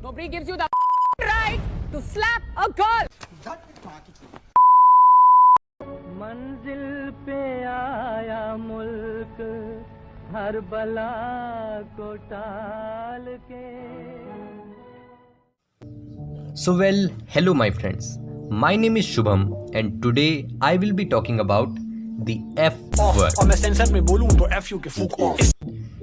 Nobody gives you the right to slap a girl. मंजिल पे आया मुल्क हर बला को टाल के. So well, hello my friends. My name is Shubham and today I will be talking about the F word. और मैं सेंसर में बोलूं तो FU के फूक of.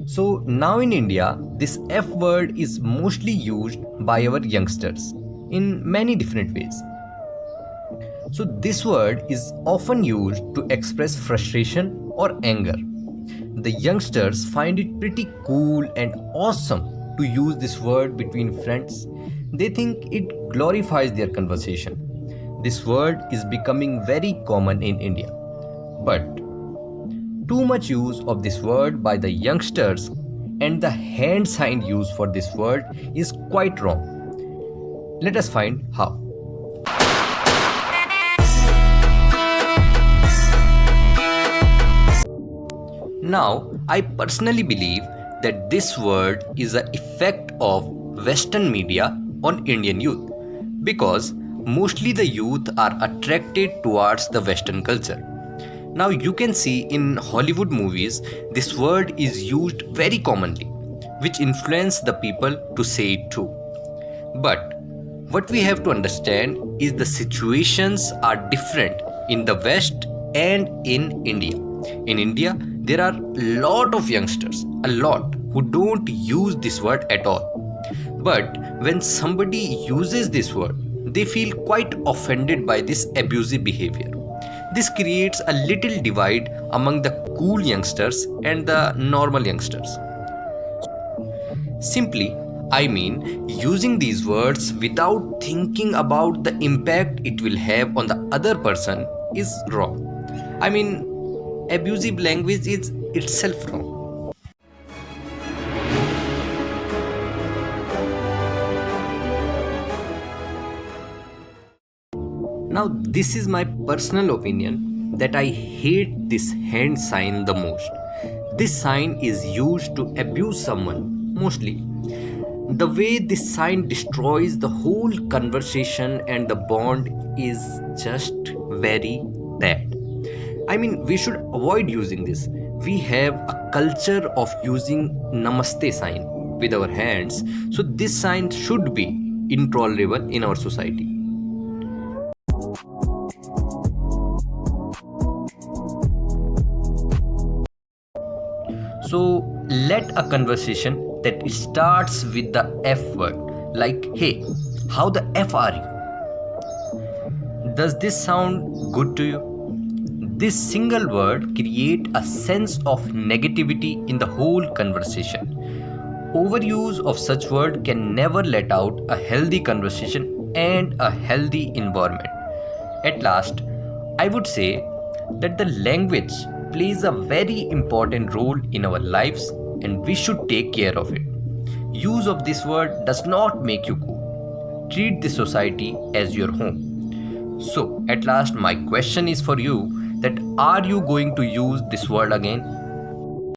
So now in India, this F word is mostly used by our youngsters in many different ways. So this word is often used to express frustration or anger. The youngsters find it pretty cool and awesome to use this word between friends. They think it glorifies their conversation. This word is becoming very common in India. But too much use of this word by the youngsters and the hand sign use for this word is quite wrong. Let us find how. Now, I personally believe that this word is an effect of Western media on Indian youth because mostly the youth are attracted towards the Western culture. Now you can see in Hollywood movies this word is used very commonly, which influence the people to say it too. But what we have to understand is the situations are different in the West and in India. In India, there are a lot of youngsters, who don't use this word at all. But when somebody uses this word, they feel quite offended by this abusive behavior. This creates a little divide among the cool youngsters and the normal youngsters. Simply, I mean using these words without thinking about the impact it will have on the other person is wrong. I mean, abusive language is itself wrong. Now, this is my personal opinion that I hate this hand sign the most. This sign is used to abuse someone, mostly. The way this sign destroys the whole conversation and the bond is just very bad. I mean, we should avoid using this. We have a culture of using namaste sign with our hands, so this sign should be intolerable in our society. So let a conversation that starts with the F word, like, hey, how the F are you? Does this sound good to you? This single word creates a sense of negativity in the whole conversation. Overuse of such word can never let out a healthy conversation and a healthy environment. At last, I would say that the language plays a very important role in our lives and we should take care of it. Use of this word does not make you cool. Treat the society as your home. So, at last, my question is for you that are you going to use this word again?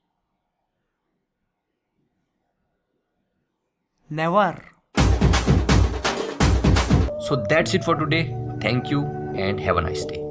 Never. So that's it for today. Thank you and have a nice day.